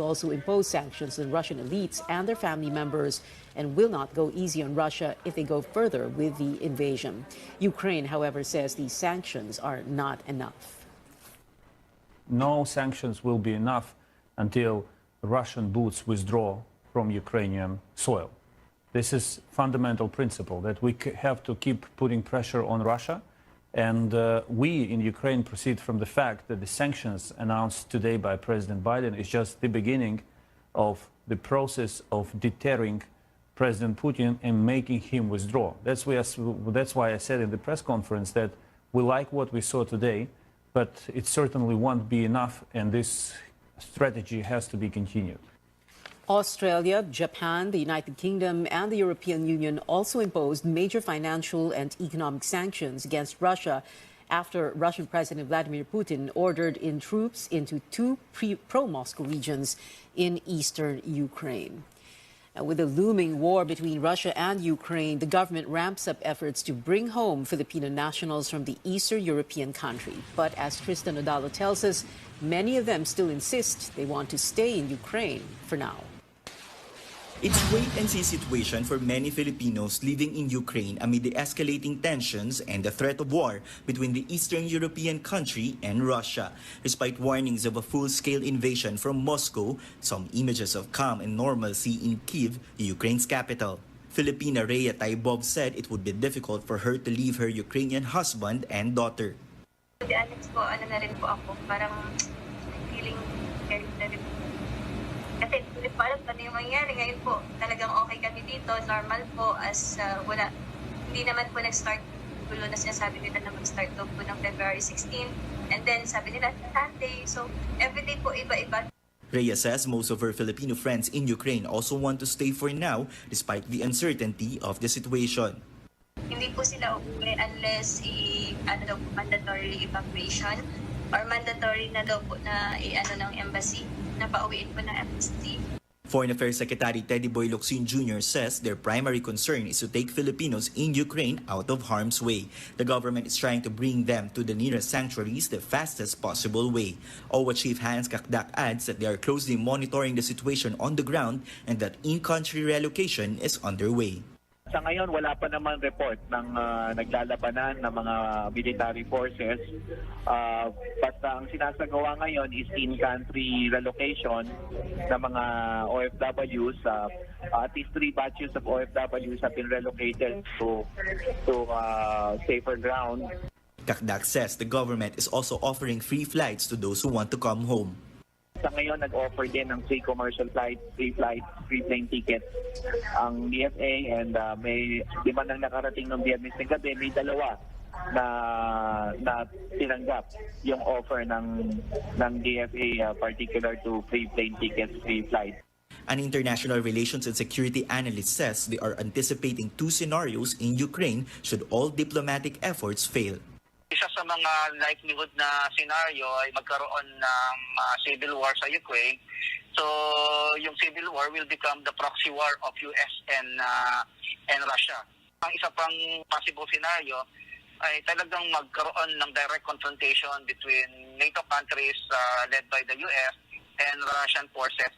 also impose sanctions on Russian elites and their family members and will not go easy on Russia if they go further with the invasion. Ukraine, however, says these sanctions are not enough. No sanctions will be enough until Russian boots withdraw from Ukrainian soil. This is fundamental principle that we have to keep putting pressure on Russia. And we in Ukraine proceed from the fact that the sanctions announced today by President Biden is just the beginning of the process of deterring President Putin and making him withdraw. That's why I said in the press conference that we like what we saw today, but it certainly won't be enough, and this strategy has to be continued. Australia, Japan, the United Kingdom, and the European Union also imposed major financial and economic sanctions against Russia after Russian President Vladimir Putin ordered in troops into two pro-Moscow regions in eastern Ukraine. With the looming war between Russia and Ukraine, the government ramps up efforts to bring home Filipino nationals from the Eastern European country. But as Tristan Odalo tells us, many of them still insist they want to stay in Ukraine for now. It's wait-and-see situation for many Filipinos living in Ukraine amid the escalating tensions and the threat of war between the Eastern European country and Russia. Despite warnings of a full-scale invasion from Moscow, some images of calm and normalcy in Kyiv, Ukraine's capital. Filipina Rhea Taibov said it would be difficult for her to leave her Ukrainian husband and daughter. To be honest po, ano na rin po ako, parang feeling very na rin po. Kasi hindi ko alam paano yung mangyayari. Ngayon po, talagang okay kami dito, normal po, as wala. Hindi naman po nag-start gulo na sinasabi nila na mag-start po ng February 16. And then sabi nila, Sunday. So, everyday po iba-iba. Rhea says most of her Filipino friends in Ukraine also want to stay for now despite the uncertainty of the situation. Hindi po sila uuwi unless mandatory evacuation or mandatory na daw po na ng embassy, na pauwiin po ng embassy. Foreign Affairs Secretary Teddy Boy Locsin Jr. says their primary concern is to take Filipinos in Ukraine out of harm's way. The government is trying to bring them to the nearest sanctuaries the fastest possible way. OWA Chief Hans Kakdak adds that they are closely monitoring the situation on the ground and that in-country relocation is underway. Sa ngayon, wala pa naman report ng naglalabanan ng mga military forces. Basta ang sinasagawa ngayon is in-country relocation ng mga OFWs. At least 3 batches of OFWs have been relocated to safer ground. Kakdak says the government is also offering free flights to those who want to come home. Sa ngayon, nag-offer din ng free commercial flights, free plane tickets ang DFA, and may lima nang nakarating ng Biyernes ng gabi, may dalawa na tinanggap yung offer ng DFA particular to free plane tickets, free flights. An international relations and security analyst says they are anticipating 2 scenarios in Ukraine should all diplomatic efforts fail. Isa sa mga likelihood na scenario ay magkaroon ng civil war sa Ukraine. So, yung civil war will become the proxy war of US and Russia. Ang isa pang possible scenario ay talagang magkaroon ng direct confrontation between NATO countries led by the US and Russian forces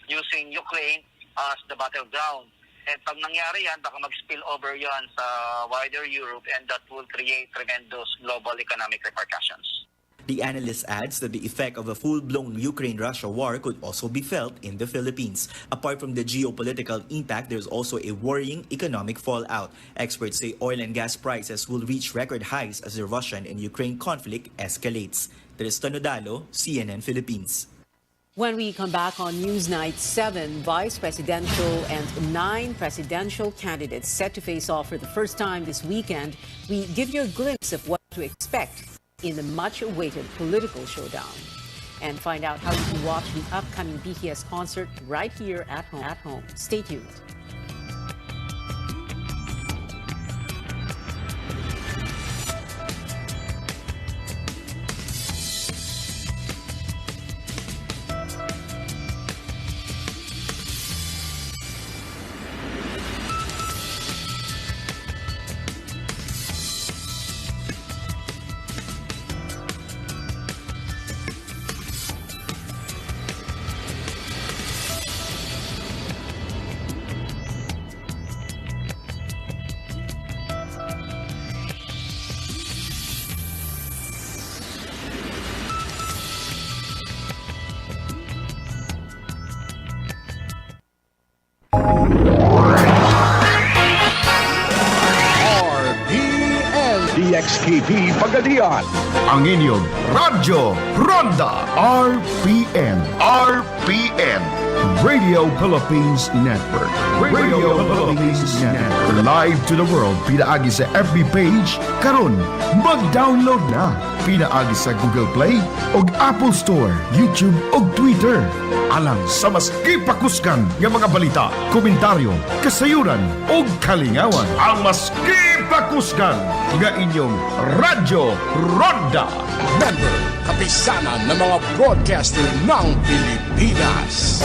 using Ukraine as the battleground. And pag nangyari yan, baka mag-spill over yan sa wider Europe, and that will create tremendous global economic repercussions. The analyst adds that the effect of a full-blown Ukraine-Russia war could also be felt in the Philippines. Apart from the geopolitical impact, there's also a worrying economic fallout. Experts say oil and gas prices will reach record highs as the Russian and Ukraine conflict escalates. Tristan Odalo, CNN Philippines. When we come back on Newsnight, 7 vice presidential and 9 presidential candidates set to face off for the first time this weekend, we give you a glimpse of what to expect in the much-awaited political showdown. And find out how you can watch the upcoming BTS concert right here at home. Stay tuned. DXKP Pagadian. Ang inyong Radyo Ronda RPN. Radio Philippines Network. Radio Philippines Network. Live to the world. Pinaagi sa FB page. Karon, mag-download na. Pinaagi sa Google Play og Apple Store, YouTube og Twitter. Alang sa mas kipakuskan ng mga balita, komentaryo, kasayuran og kalingawan. Ang mas kipakuskan nga inyong Radyo Ronda. Member, kapisanan ng mga broadcaster ng Pilipinas.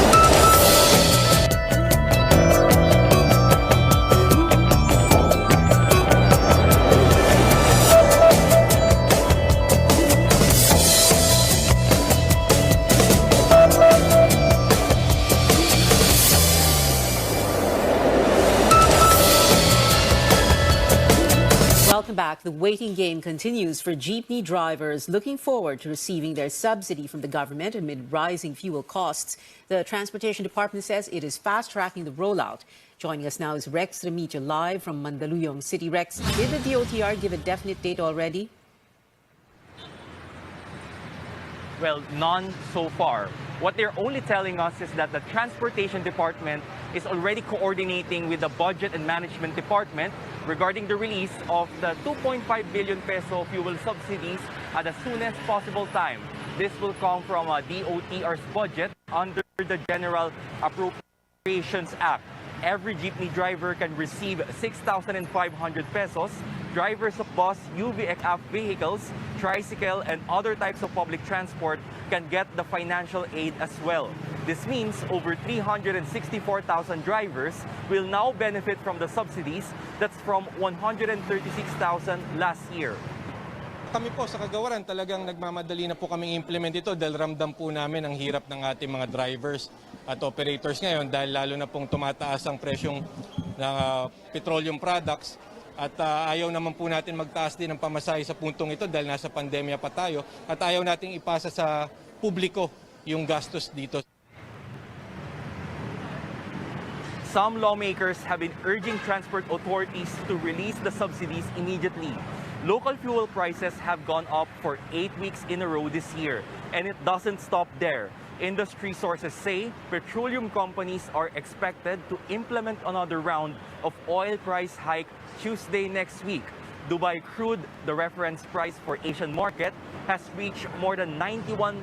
Welcome back. The waiting game continues for jeepney drivers looking forward to receiving their subsidy from the government amid rising fuel costs. The Transportation Department says it is fast-tracking the rollout. Joining us now is Rex Remigio live from Mandaluyong City. Rex, did the DOTR give a definite date already? Well, none so far. What they're only telling us is that the Transportation Department is already coordinating with the Budget and Management Department regarding the release of the 2.5 billion peso fuel subsidies at the soonest possible time. This will come from DOTR's budget under the General Appropriations Act. Every jeepney driver can receive 6,500 pesos. Drivers of bus, UVF vehicles, tricycle, and other types of public transport can get the financial aid as well. This means over 364,000 drivers will now benefit from the subsidies. That's from 136,000 last year. Kami po sa Kagawaran talagang nagmamadali na po kami implement ito dahil ramdam po namin ang hirap ng ating mga drivers at operators ngayon dahil lalo na pong tumataas ang presyong ng petroleum products at ayaw naman po natin magtaas din ng pamasahe sa puntong ito dahil nasa pandemya pa tayo at ayaw nating ipasa sa publiko yung gastos dito. Some lawmakers have been urging transport authorities to release the subsidies immediately. Local fuel prices have gone up for 8 weeks in a row this year, and it doesn't stop there. Industry sources say petroleum companies are expected to implement another round of oil price hike Tuesday next week. Dubai crude, the reference price for Asian market, has reached more than $91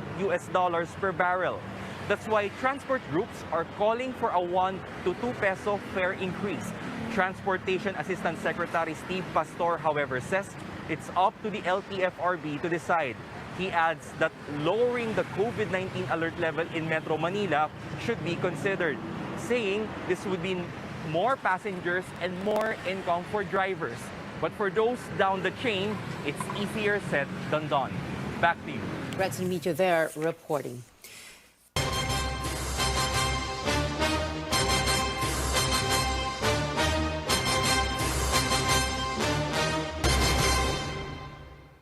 per barrel. That's why transport groups are calling for a 1 to 2 peso fare increase. Transportation Assistant Secretary Steve Pastor, however, says it's up to the LTFRB to decide. He adds that lowering the COVID-19 alert level in Metro Manila should be considered, saying this would mean more passengers and more income for drivers. But for those down the chain, it's easier said than done. Back to you. Rex Remigio there reporting.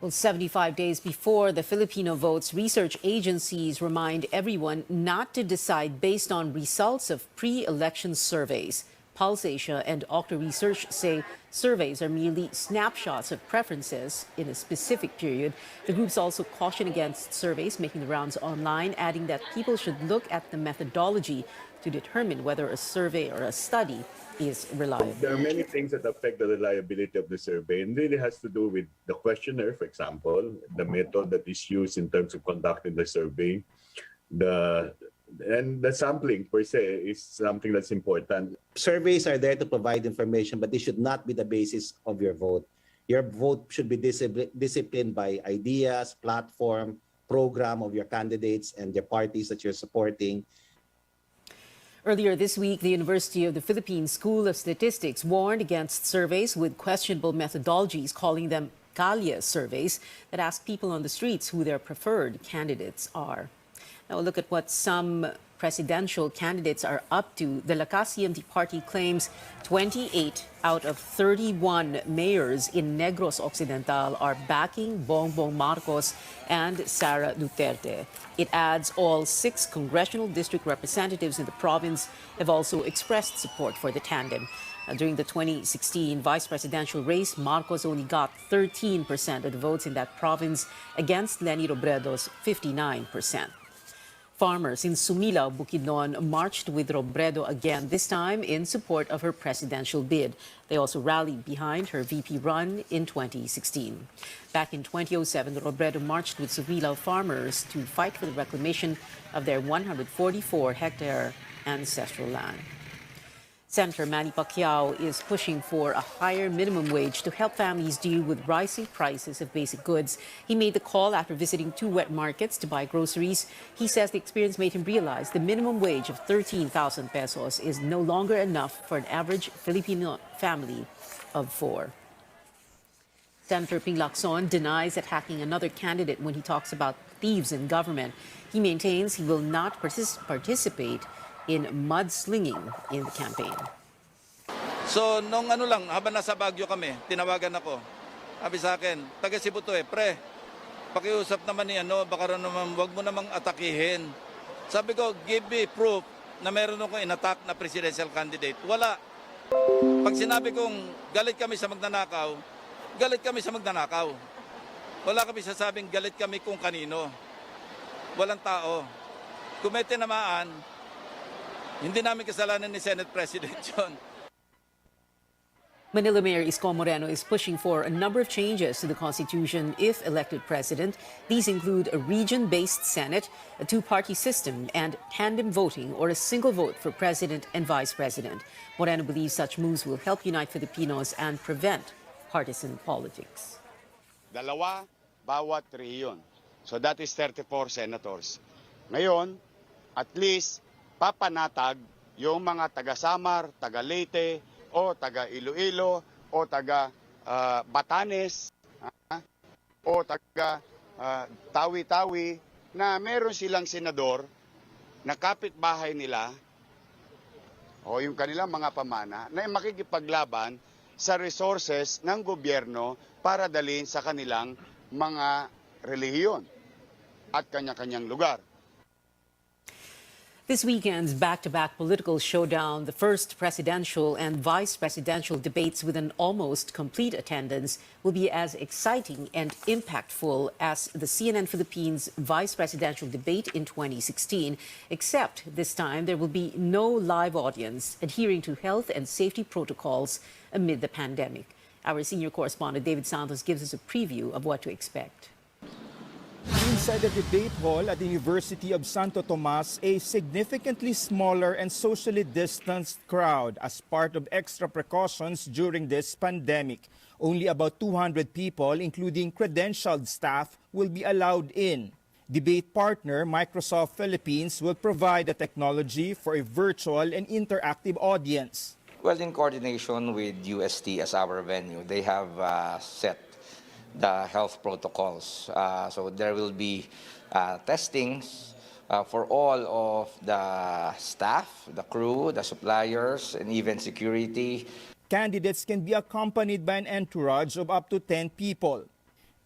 Well, 75 days before the Filipino votes, research agencies remind everyone not to decide based on results of pre-election surveys. Pulse Asia and Octa Research say surveys are merely snapshots of preferences in a specific period. The groups also caution against surveys making the rounds online, adding that people should look at the methodology to determine whether a survey or a study is reliable. There are many things that affect the reliability of the survey, and really has to do with the questionnaire, for example, the method that is used in terms of conducting the survey, and the sampling per se is something that's important. Surveys are there to provide information, but they should not be the basis of your vote. Your vote should be disciplined by ideas, platform, program of your candidates and the parties that you're supporting. Earlier this week, the University of the Philippines School of Statistics warned against surveys with questionable methodologies, calling them Kalye surveys that ask people on the streets who their preferred candidates are. Now, a look at what some presidential candidates are up to. The Lakas CMD party claims 28 out of 31 mayors in Negros Occidental are backing Bongbong Marcos and Sara Duterte. It adds all 6 congressional district representatives in the province have also expressed support for the tandem. During the 2016 vice presidential race, Marcos only got 13% of the votes in that province against Leni Robredo's 59%. Farmers in Sumilao, Bukidnon marched with Robredo again, this time in support of her presidential bid. They also rallied behind her VP run in 2016. Back in 2007, Robredo marched with Sumilao farmers to fight for the reclamation of their 144-hectare ancestral land. Senator Manny Pacquiao is pushing for a higher minimum wage to help families deal with rising prices of basic goods. He made the call after visiting 2 wet markets to buy groceries. He says the experience made him realize the minimum wage of 13,000 pesos is no longer enough for an average Filipino family of 4. Senator Ping Lacson denies attacking another candidate when he talks about thieves in government. He maintains he will not participate in mudslinging in the campaign. So, nung habang nasa Baguio kami, tinawagan ako. Sabi sa akin, taga Cebu to pre, pakiusap naman ni baka naman, wag mo namang atakihin. Sabi ko, give me proof na meron akong inattack na presidential candidate. Wala. Pag sinabi kong galit kami sa magnanakaw, galit kami sa magnanakaw. Wala kami sasabing galit kami kung kanino. Walang tao. Kung may tinamaan, hindi namin kasalanan ni Senate President yun. Manila Mayor Isko Moreno is pushing for a number of changes to the Constitution if elected president. These include a region-based Senate, a 2-party system, and tandem voting or a single vote for president and vice president. Moreno believes such moves will help unite Filipinos and prevent partisan politics. 2 bawat rehiyon. So that is 34 senators. Ngayon, at least papanatag yung mga taga-Samar, taga-Leyte, o taga-Iloilo, o taga-Batanes, o taga-Tawi-Tawi, na meron silang senador na kapitbahay nila, o yung kanilang mga pamana, na makikipaglaban sa resources ng gobyerno para dalhin sa kanilang mga relihiyon at kanya-kanyang lugar. This weekend's back-to-back political showdown, the first presidential and vice presidential debates with an almost complete attendance, will be as exciting and impactful as the CNN Philippines vice presidential debate in 2016, except this time there will be no live audience, adhering to health and safety protocols amid the pandemic. Our senior correspondent David Santos gives us a preview of what to expect. Inside the debate hall at the University of Santo Tomas, a significantly smaller and socially distanced crowd as part of extra precautions during this pandemic. Only about 200 people, including credentialed staff, will be allowed in. Debate partner Microsoft Philippines will provide the technology for a virtual and interactive audience. Well, in coordination with UST as our venue, they have set the health protocols. So there will be testings for all of the staff, the crew, the suppliers, and even security. Candidates can be accompanied by an entourage of up to 10 people.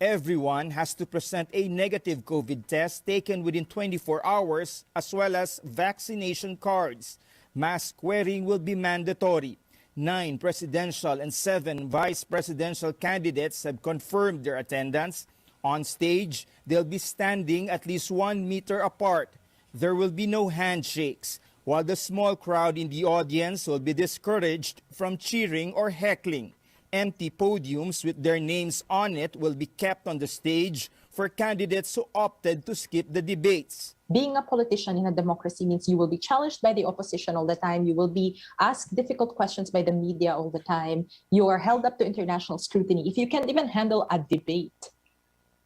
Everyone has to present a negative COVID test taken within 24 hours, as well as vaccination cards. Mask wearing will be mandatory. 9 presidential and 7 vice presidential candidates have confirmed their attendance. On stage, they'll be standing at least 1 meter apart. There will be no handshakes, while the small crowd in the audience will be discouraged from cheering or heckling. Empty podiums with their names on it will be kept on the stage for candidates who opted to skip the debates. Being a politician in a democracy means you will be challenged by the opposition all the time. You will be asked difficult questions by the media all the time. You are held up to international scrutiny. If you can't even handle a debate,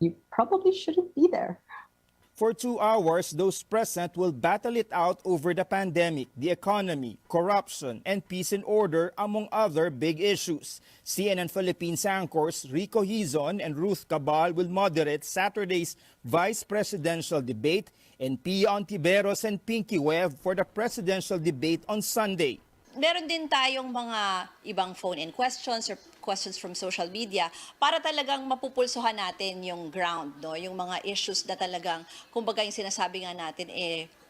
you probably shouldn't be there. For 2 hours, those present will battle it out over the pandemic, the economy, corruption, and peace and order, among other big issues. CNN Philippines anchors Rico Hizon and Ruth Cabal will moderate Saturday's vice presidential debate, and Pia Ontiveros and Pinky Webb for the presidential debate on Sunday. Meron din tayong mga ibang phone-in questions or questions from social media para talagang mapupulsuhan natin yung ground, no? Yung mga issues na talagang, kumbaga yung sinasabi nga natin,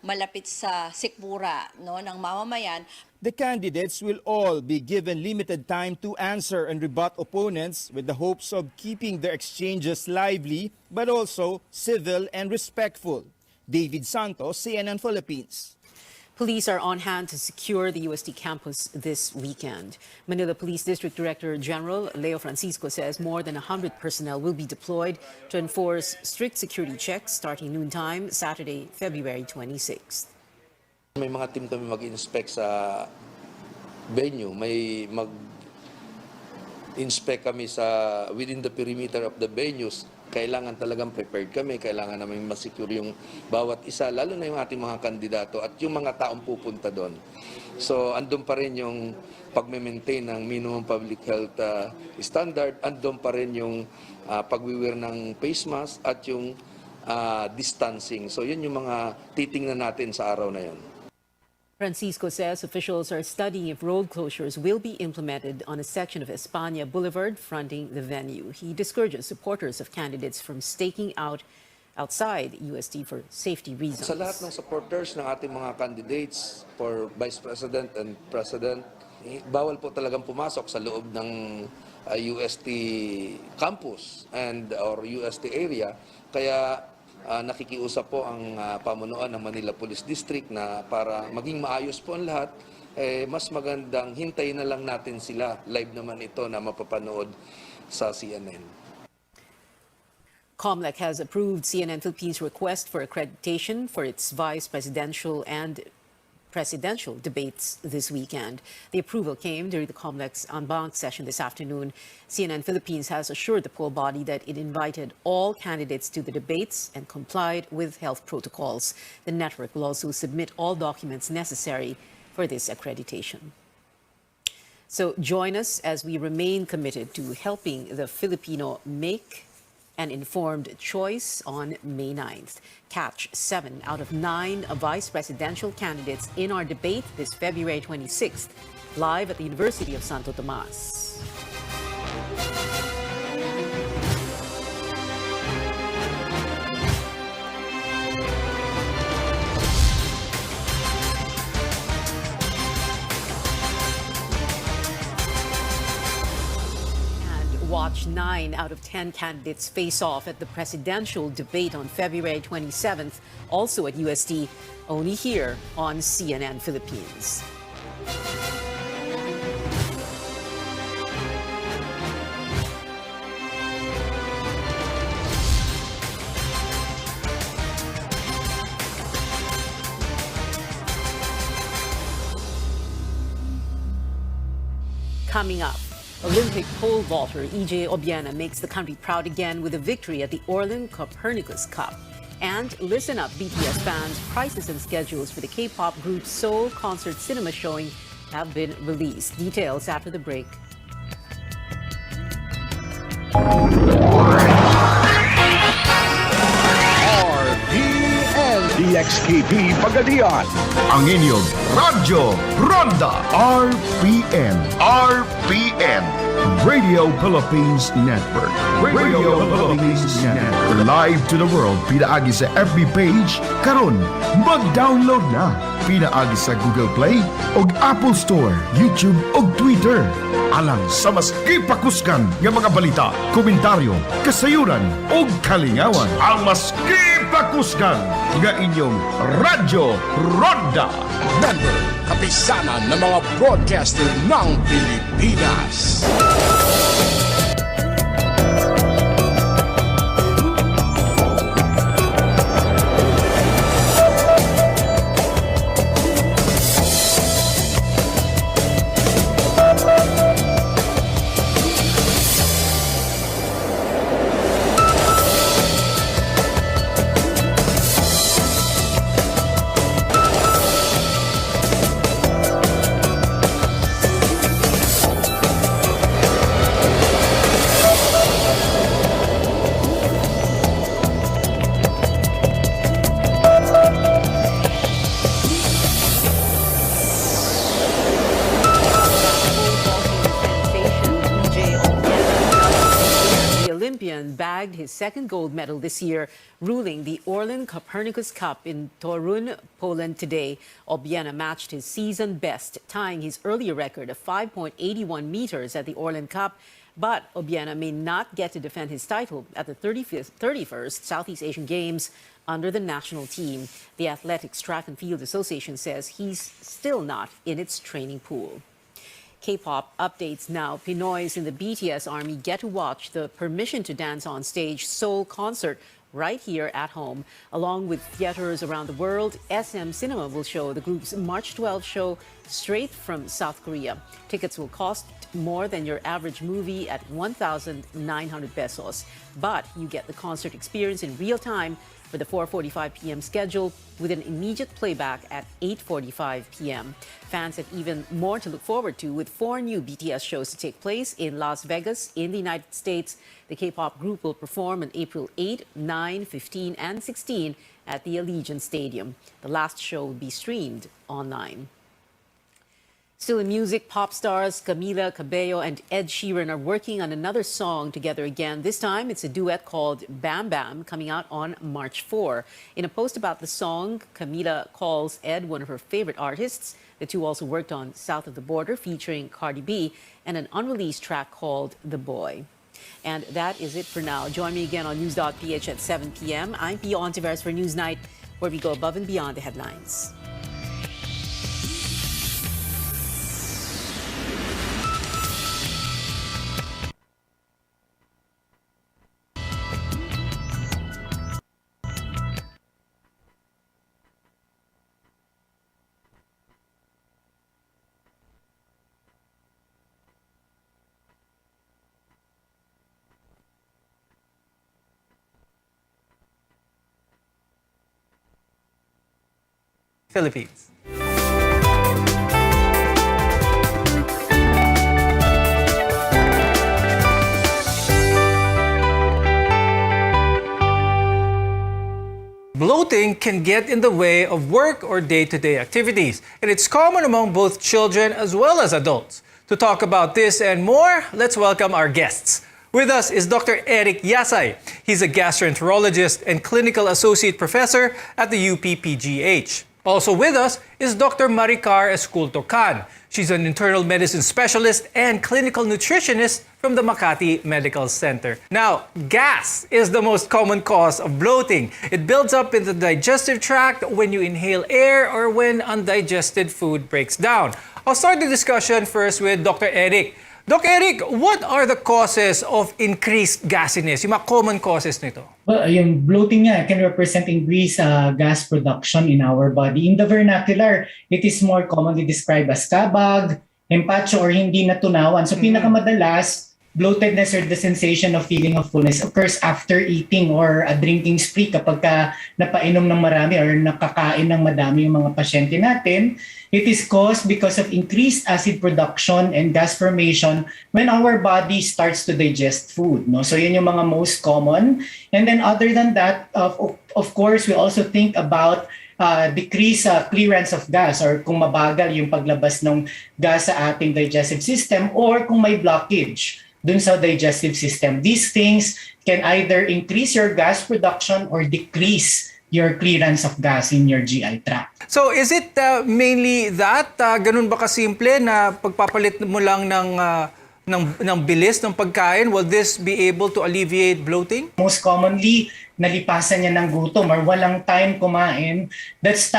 malapit sa sikmura, no, ng mamamayan. The candidates will all be given limited time to answer and rebut opponents with the hopes of keeping their exchanges lively but also civil and respectful. David Santos, CNN Philippines. Police are on hand to secure the UST campus this weekend. Manila Police District Director General Leo Francisco says more than 100 personnel will be deployed to enforce strict security checks starting noontime Saturday, February 26th. May mga team kami mag-inspect sa venue, may mag-inspect kami sa within the perimeter of the venues. Kailangan talagang prepared kami, kailangan namin masecure yung bawat isa, lalo na yung ating mga kandidato at yung mga taong pupunta doon. So andun pa rin yung pag-maintain ng minimum public health standard, andun pa rin yung pag-wear ng face mask at yung distancing. So yun yung mga titingnan natin sa araw na yun. Francisco says officials are studying if road closures will be implemented on a section of España Boulevard fronting the venue. He discourages supporters of candidates from staking out outside UST for safety reasons. Sa lahat ng supporters ng ating mga candidates for Vice President and President, bawal po talagang pumasok sa loob ng UST campus or UST area. Kaya nakikiusap po ang pamunuan ng Manila Police District na para maging maayos po ang lahat, mas magandang hintayin na lang natin sila. Live naman ito na mapapanood sa CNN. COMELEC has approved CNN Philippines' request for accreditation for its vice presidential and presidential debates this weekend. The approval came during the COMELEC's en banc session this afternoon. CNN Philippines has assured the poll body that it invited all candidates to the debates and complied with health protocols. The network will also submit all documents necessary for this accreditation. So join us as we remain committed to helping the Filipino make an informed choice on May 9th. Catch 7 out of 9 vice presidential candidates in our debate this February 26th, live at the University of Santo Tomas. Watch 9 out of 10 candidates face off at the presidential debate on February 27th, also at UST, only here on CNN Philippines. Coming up, Olympic pole vaulter EJ Obiena makes the country proud again with a victory at the Orlin Copernicus Cup. And listen up, BTS fans, prices and schedules for the K-pop group Seoul concert cinema showing have been released. Details after the break. DXKP Pagadian. Ang inyong Radyo Ronda RPN. RPN. Radio Philippines Network. Radio Philippines Network. Live to the world. Pinaagi sa FB page. Karon, mag-download na. Pinaagi sa Google Play o Apple Store, YouTube o Twitter. Alang sa mas ipakuskan ng mga balita, komentaryo, kasayuran o kalingawan. Ang mas ipakuskan ng inyong Radyo Ronda. Member, kapisanan ng mga broadcaster ng Pilipinas. his second gold medal this year, ruling the Orlen Copernicus Cup in Torun, Poland today. Obiena matched his season best, tying his earlier record of 5.81 meters at the Orlen Cup. But Obiena may not get to defend his title at the 31st Southeast Asian Games under the national team. The Athletics Track and Field Association says he's still not in its training pool. K-pop updates now. Pinoys in the BTS army get to watch the Permission to Dance on Stage Seoul concert right here at home. Along with theaters around the world, SM Cinema will show the group's March 12th show straight from South Korea. Tickets will cost more than your average movie at 1,900 pesos. But you get the concert experience in real time for the 4:45 p.m. schedule with an immediate playback at 8:45 p.m. Fans have even more to look forward to with 4 new BTS shows to take place in Las Vegas in the United States. The K-pop group will perform on April 8, 9, 15, and 16 at the Allegiant Stadium. The last show will be streamed online. Still in music, pop stars Camila Cabello and Ed Sheeran are working on another song together again. This time, it's a duet called Bam Bam, coming out on March 4. In a post about the song, Camila calls Ed one of her favorite artists. The two also worked on South of the Border, featuring Cardi B, and an unreleased track called The Boy. And that is it for now. Join me again on News.ph at 7 p.m. I'm Pio Ontiveros for Newsnight, where we go above and beyond the headlines. Philippines. Bloating can get in the way of work or day-to-day activities, and it's common among both children as well as adults. To talk about this and more, let's welcome our guests. With us is Dr. Eric Yasay. He's a gastroenterologist and clinical associate professor at the UP-PGH. Also with us is Dr. Maricar Esculto-Can. She's an internal medicine specialist and clinical nutritionist from the Makati Medical Center. Now, gas is the most common cause of bloating. It builds up in the digestive tract when you inhale air or when undigested food breaks down. I'll start the discussion first with Dr. Eric. Dr. Eric, what are the causes of increased gasiness? Yung mga common causes nito? Well, yung bloating nga can represent increased gas production in our body. In the vernacular, it is more commonly described as kabag, empacho, or hindi natunawan. So pinakamadalas, bloatedness or the sensation of feeling of fullness occurs after eating or a drinking spree kapag ka napainom ng marami or nakakain ng madami yung mga pasyente natin. It is caused because of increased acid production and gas formation when our body starts to digest food. No? So yun yung mga most common. And then other than that, of course, we also think about decrease clearance of gas or kung mabagal yung paglabas ng gas sa ating digestive system or kung may blockage dun sa digestive system. These things can either increase your gas production or decrease your clearance of gas in your GI tract. So is it mainly that? Ganun ba kasimple na pagpapalit mo lang ng bilis ng pagkain? Will this be able to alleviate bloating? Most commonly, nalipasan niya ng gutom or walang time kumain. That's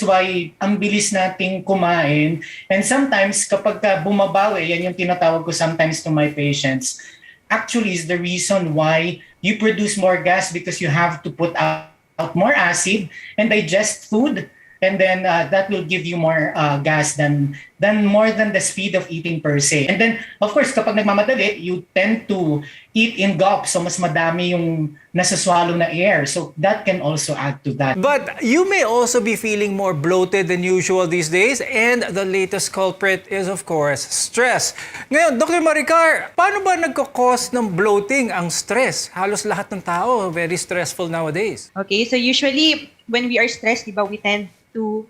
why ang bilis nating kumain. And sometimes kapag bumabawi, yan yung tinatawag ko sometimes to my patients, actually is the reason why you produce more gas because you have to put out more acid and digest food, and then that will give you more gas than more than the speed of eating per se. And then, of course, kapag nagmamadali, you tend to eat in gulps, so mas madami yung nasaswallow na air. So that can also add to that. But you may also be feeling more bloated than usual these days, and the latest culprit is, of course, stress. Ngayon, Dr. Maricar, paano ba nagkakos ng bloating ang stress? Halos lahat ng tao, very stressful nowadays. Okay, so usually, when we are stressed, diba, we tend to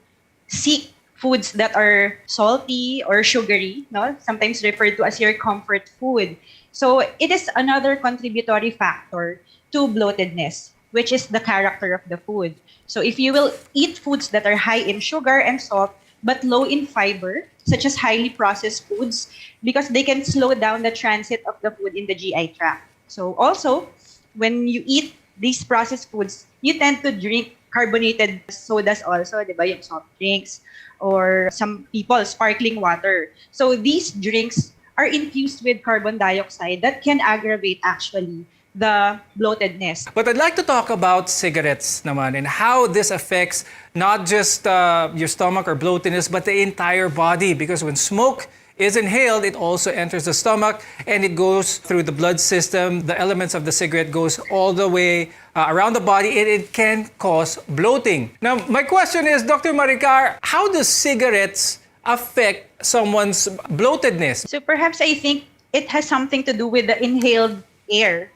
seek foods that are salty or sugary, no? Sometimes referred to as your comfort food. So it is another contributory factor to bloatedness, which is the character of the food. So if you will eat foods that are high in sugar and salt, but low in fiber, such as highly processed foods, because they can slow down the transit of the food in the GI tract. So also, when you eat these processed foods, you tend to drink carbonated sodas also, di ba, yung soft drinks, or some people, sparkling water. So these drinks are infused with carbon dioxide that can aggravate actually the bloatedness. But I'd like to talk about cigarettes naman and how this affects not just your stomach or bloatedness, but the entire body. Because when smoke is inhaled, it also enters the stomach and it goes through the blood system. The elements of the cigarette goes all the way around the body and it can cause bloating. Now, my question is, Dr. Maricar, how do cigarettes affect someone's bloatedness? So perhaps I think it has something to do with the inhaled air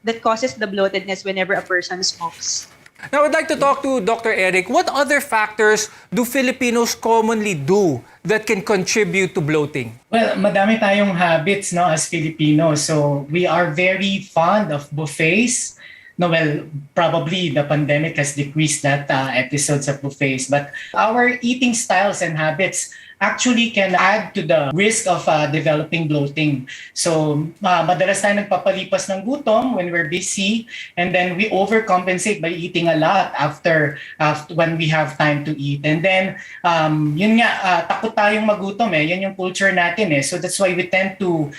that causes the bloatedness whenever a person smokes. Now, I'd like to talk to Dr. Eric. What other factors do Filipinos commonly do that can contribute to bloating? Well, madami tayong habits, no, as Filipinos. So we are very fond of buffets. No, well, probably the pandemic has decreased that episodes of buffets. But our eating styles and habits actually can add to the risk of developing bloating. So madalas tayo nagpapalipas ng gutom when we're busy, and then we overcompensate by eating a lot after when we have time to eat. And then yun nga, takot tayong magutom eh. Yan yung culture natin eh. So that's why we tend to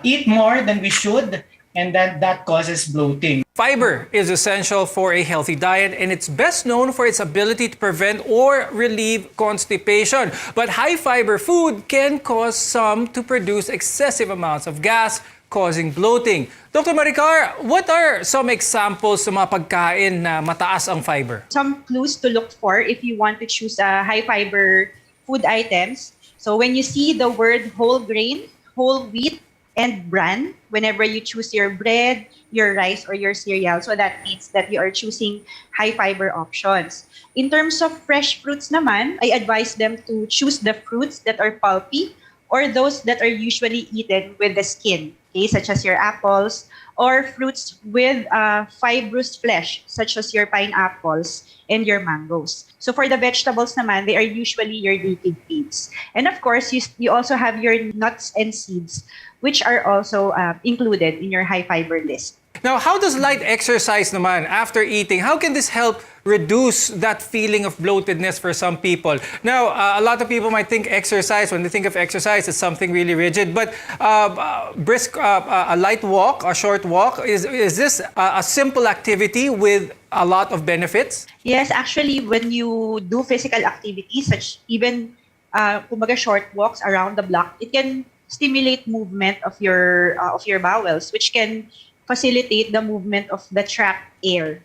eat more than we should, and that causes bloating. Fiber is essential for a healthy diet, and it's best known for its ability to prevent or relieve constipation. But high fiber food can cause some to produce excessive amounts of gas, causing bloating. Dr. Maricar, what are some examples sa mga pagkain na mataas ang fiber? Some clues to look for if you want to choose high fiber food items. So when you see the word whole grain, whole wheat, and bran, whenever you choose your bread, your rice, or your cereal, so that means that you are choosing high fiber options. In terms of fresh fruits naman, I advise them to choose the fruits that are pulpy or those that are usually eaten with the skin, okay, such as your apples, or fruits with fibrous flesh, such as your pineapples and your mangoes. So for the vegetables naman, they are usually your leafy greens. And of course, you also have your nuts and seeds, which are also included in your high fiber list. Now, how does light exercise naman after eating, how can this help reduce that feeling of bloatedness for some people? Now, a lot of people might think exercise, when they think of exercise, it's something really rigid. But a light walk, a short walk, is this a simple activity with a lot of benefits? Yes, actually, when you do physical activities, such even kumbaga short walks around the block, it can stimulate movement of your bowels, which can facilitate the movement of the trapped air.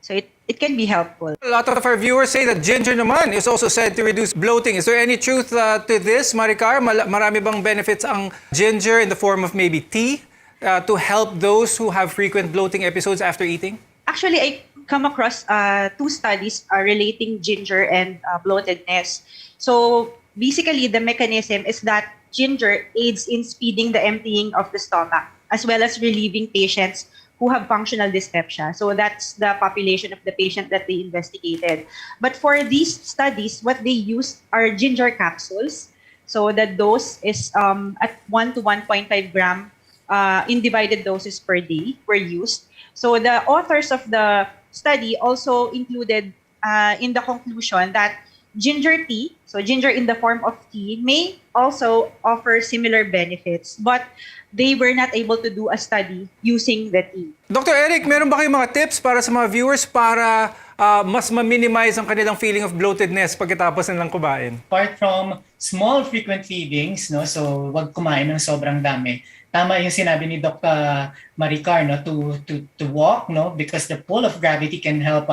So it can be helpful. A lot of our viewers say that ginger naman is also said to reduce bloating. Is there any truth to this, Maricar? Marami bang benefits ang ginger in the form of maybe tea to help those who have frequent bloating episodes after eating? Actually, I come across 2 studies relating ginger and bloatedness. So basically, the mechanism is that ginger aids in speeding the emptying of the stomach, as well as relieving patients who have functional dyspepsia. So that's the population of the patient that they investigated. But for these studies, what they used are ginger capsules. So the dose is at 1 to 1.5 gram in divided doses per day were used. So the authors of the study also included in the conclusion that ginger tea, so ginger in the form of tea, may also offer similar benefits, but they were not able to do a study using the tea. Dr. Eric, meron ba kayong mga tips para sa mga viewers para mas ma-minimize ang kanilang feeling of bloatedness pagkatapos nilang kumain? Apart from small frequent feedings, no, so wag kumain ng sobrang dami. Tama yung sinabi ni Dr. Maricar, no, to walk, no, because the pull of gravity can help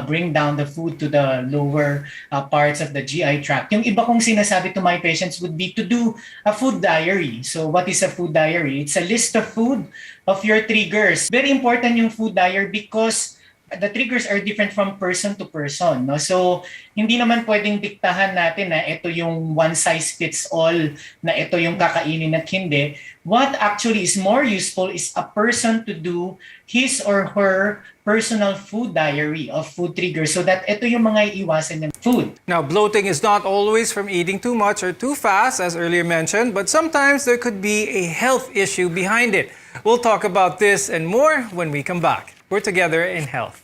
bring down the food to the lower parts of the GI tract. Yung iba kong sinasabi to my patients would be to do a food diary. So what is a food diary? It's a list of food of your triggers. Very important yung food diary because the triggers are different from person to person, no? So hindi naman pwedeng diktahan natin na ito yung one size fits all, na ito yung kakainin at hindi. What actually is more useful is a person to do his or her personal food diary of food triggers so that ito yung mga iiwasan ng food. Now, bloating is not always from eating too much or too fast, as earlier mentioned, but sometimes there could be a health issue behind it. We'll talk about this and more when we come back. We're together in health.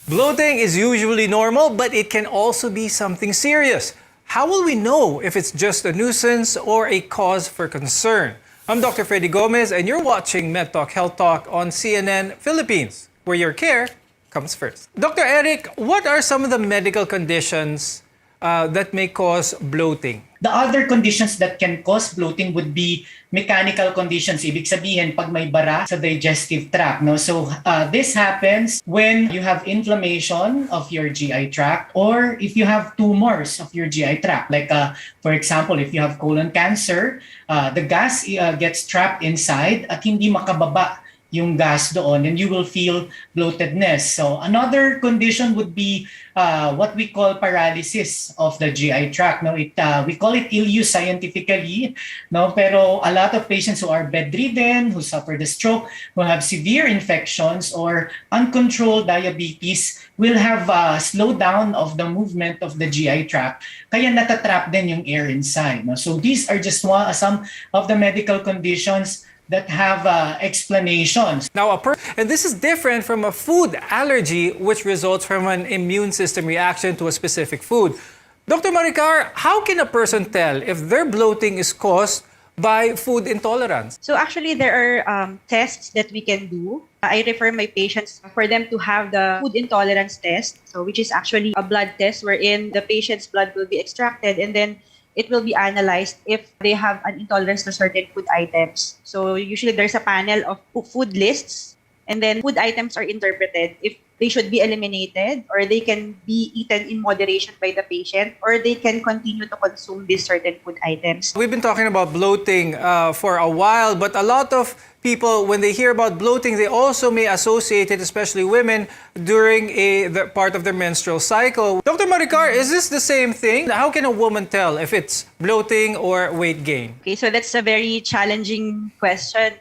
Bloating is usually normal, but it can also be something serious. How will we know if it's just a nuisance or a cause for concern? I'm Dr. Freddy Gomez, and you're watching MedTalk Health Talk on CNN Philippines, where your care comes first. Dr. Eric, what are some of the medical conditions that may cause bloating? The other conditions that can cause bloating would be mechanical conditions. Ibig sabihin, pag may bara sa digestive tract. No? So this happens when you have inflammation of your GI tract or if you have tumors of your GI tract. Like, for example, if you have colon cancer, the gas gets trapped inside at hindi makababa yung gas doon and you will feel bloatedness. So another condition would be what we call paralysis of the GI tract. No, we call it ill-use scientifically. No, pero a lot of patients who are bedridden, who suffer the stroke, who have severe infections or uncontrolled diabetes will have slowdown of the movement of the GI tract. Kaya natatrap din yung air inside. No? So these are just some of the medical conditions that have explanations. Now, and this is different from a food allergy, which results from an immune system reaction to a specific food. Dr. Maricar, how can a person tell if their bloating is caused by food intolerance? So actually, there are tests that we can do. I refer my patients for them to have the food intolerance test, so which is actually a blood test wherein the patient's blood will be extracted and then it will be analyzed if they have an intolerance to certain food items. So usually there's a panel of food lists and then food items are interpreted if they should be eliminated or they can be eaten in moderation by the patient or they can continue to consume these certain food items. We've been talking about bloating for a while, but a lot of people, when they hear about bloating, they also may associate it, especially women, during the part of their menstrual cycle. Dr. Maricar, is this the same thing? How can a woman tell if it's bloating or weight gain? Okay, so that's a very challenging question,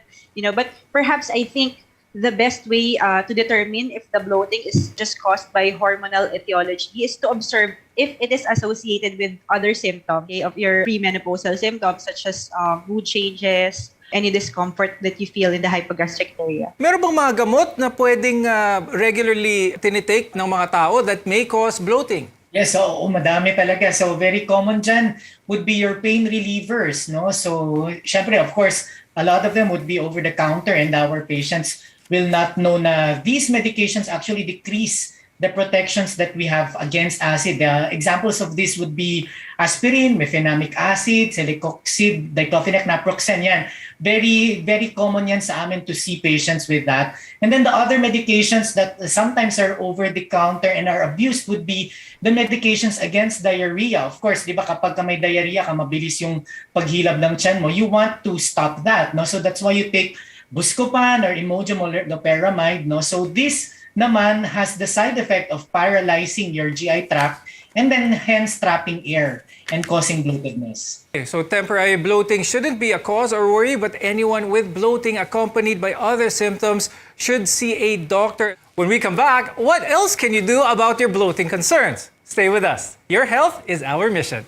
but perhaps I think the best way to determine if the bloating is just caused by hormonal etiology is to observe if it is associated with other symptoms of your premenopausal symptoms such as mood changes, any discomfort that you feel in the hypogastric area. Meron bang mga gamot na pwedeng regularly tinitake ng mga tao that may cause bloating? Yes, so madami talaga. So very common dyan would be your pain relievers. No? So syempre, of course, a lot of them would be over the counter and our patients will not know na these medications actually decrease the protections that we have against acid. Examples of this would be aspirin, mefenamic acid, celecoxib, diclofenac, naproxen. Yan. Very, very common yan sa amin to see patients with that. And then the other medications that sometimes are over the counter and are abused would be the medications against diarrhea. Of course, di ba kapag may diarrhea ka, mabilis yung paghilab ng tiyan mo, you want to stop that. No? So that's why you take Buscopan or Imodium or loperamide. No? So this naman has the side effect of paralyzing your GI tract and then hence trapping air and causing bloatedness. Okay, so temporary bloating shouldn't be a cause or worry, but anyone with bloating accompanied by other symptoms should see a doctor. When we come back, what else can you do about your bloating concerns? Stay with us. Your health is our mission.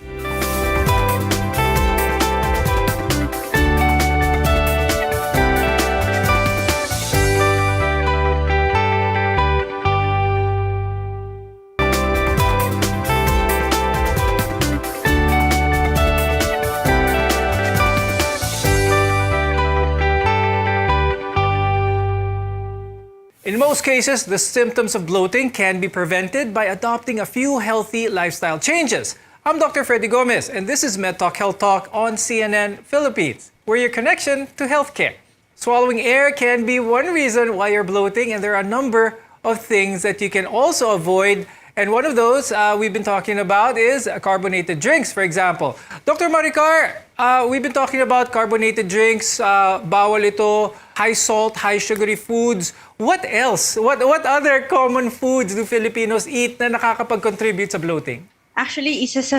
In most cases, the symptoms of bloating can be prevented by adopting a few healthy lifestyle changes. I'm Dr. Freddy Gomez, and this is MedTalk Health Talk on CNN Philippines. We're your connection to healthcare. Swallowing air can be one reason why you're bloating, and there are a number of things that you can also avoid. And one of those we've been talking about is carbonated drinks, for example. Dr. Maricar, we've been talking about carbonated drinks, bawal ito, high salt, high sugary foods. What else? What other common foods do Filipinos eat na nakakapag-contribute sa bloating? Actually, isa sa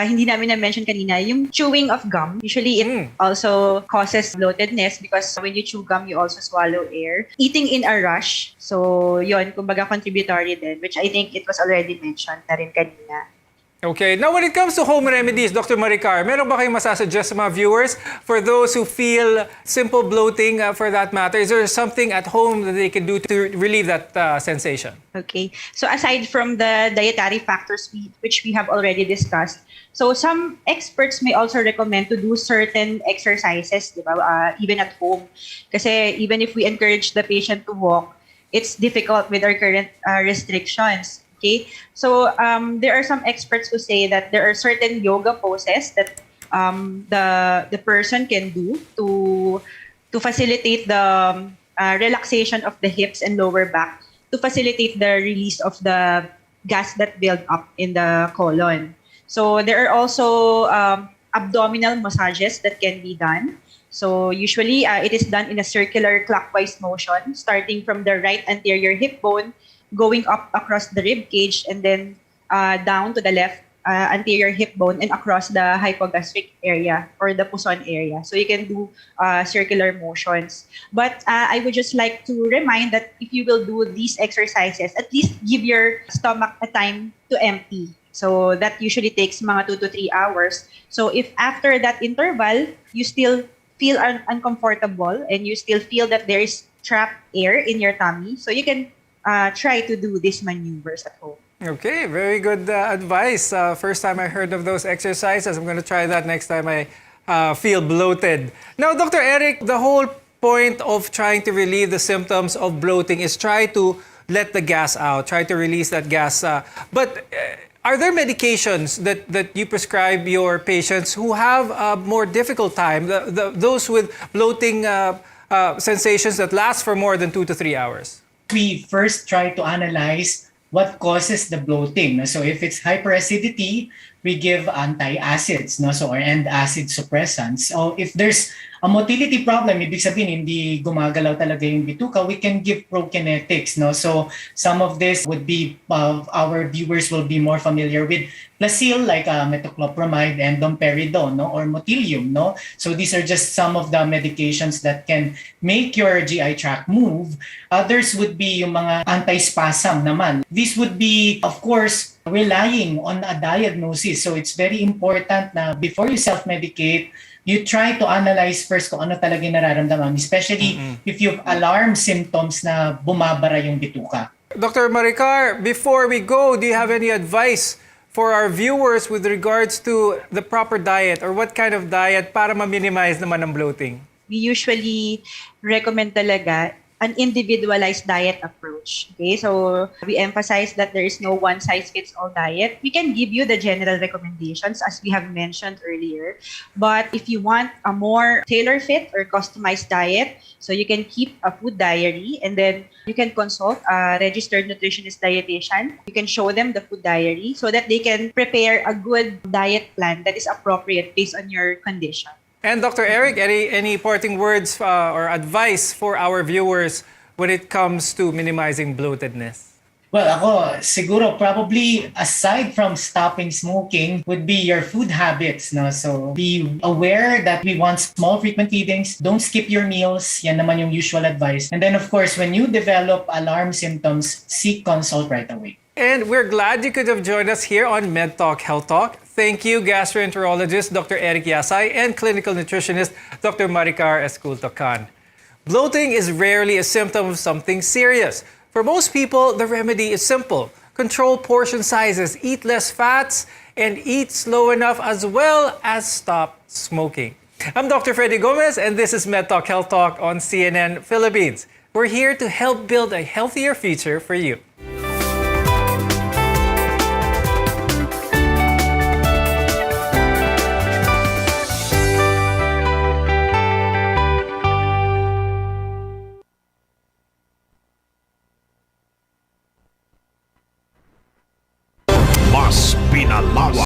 hindi namin na-mention kanina, yung chewing of gum. Usually, it also causes bloatedness because when you chew gum, you also swallow air. Eating in a rush. So, yon, kumbaga contributory din, which I think it was already mentioned na rin kanina. Okay. Now, when it comes to home remedies, Dr. Maricar, meron ba kayong masasuggest sa mga viewers for those who feel simple bloating for that matter? Is there something at home that they can do to relieve that sensation? Okay. So aside from the dietary factors which we have already discussed, so some experts may also recommend to do certain exercises, di ba? Even at home. Kasi even if we encourage the patient to walk, it's difficult with our current restrictions. Okay, so there are some experts who say that there are certain yoga poses that the person can do to facilitate the relaxation of the hips and lower back, to facilitate the release of the gas that build up in the colon. So there are also abdominal massages that can be done. So usually it is done in a circular clockwise motion, starting from the right anterior hip bone, going up across the rib cage, and then down to the left anterior hip bone and across the hypogastric area or the puson area. So you can do circular motions. But I would just like to remind that if you will do these exercises, at least give your stomach a time to empty. So that usually takes mga 2 to 3 hours. So if after that interval, you still feel uncomfortable and you still feel that there is trapped air in your tummy, so you can try to do these maneuvers at home. Okay, very good advice. First time I heard of those exercises. I'm going to try that next time I feel bloated. Now, Dr. Eric, the whole point of trying to relieve the symptoms of bloating is try to let the gas out, try to release that gas. But are there medications that you prescribe your patients who have a more difficult time, those with bloating sensations that last for more than 2 to 3 hours? We first try to analyze what causes the bloating. So if it's hyperacidity, we give antacids, or and acid suppressants. So if there's a motility problem, ibig sabihin hindi gumagalaw talaga yung bituka, we can give prokinetics. So some of this would be, our viewers will be more familiar with Plasil, like metoclopramide and domperidone, or motilium. So these are just some of the medications that can make your GI tract move. Others would be yung mga antispasm naman. This would be, of course, relying on a diagnosis. So it's very important na before you self-medicate, you try to analyze first kung ano talaga yung nararamdaman, especially if you've alarm symptoms na bumabara yung bituka. Dr. Maricar, before we go, do you have any advice for our viewers with regards to the proper diet or what kind of diet para ma-minimize naman ang bloating? We usually recommend talaga an individualized diet approach. Okay, so we emphasize that there is no one-size-fits-all diet. We can give you the general recommendations as we have mentioned earlier. But if you want a more tailor-fit or customized diet, so you can keep a food diary and then you can consult a registered nutritionist dietitian. You can show them the food diary so that they can prepare a good diet plan that is appropriate based on your condition. And Dr. Eric, any parting words or advice for our viewers when it comes to minimizing bloatedness? Well, ako, siguro probably aside from stopping smoking would be your food habits. So be aware that we want small frequent feedings. Don't skip your meals. Yan naman yung usual advice. And then of course, when you develop alarm symptoms, seek consult right away. And we're glad you could have joined us here on MedTalk Health Talk. Thank you, gastroenterologist Dr. Eric Yasay and clinical nutritionist Dr. Maricar Escultocan. Bloating is rarely a symptom of something serious. For most people, the remedy is simple. Control portion sizes, eat less fats, and eat slow enough, as well as stop smoking. I'm Dr. Freddy Gomez, and this is MedTalk Health Talk on CNN Philippines. We're here to help build a healthier future for you. mas pinalawak.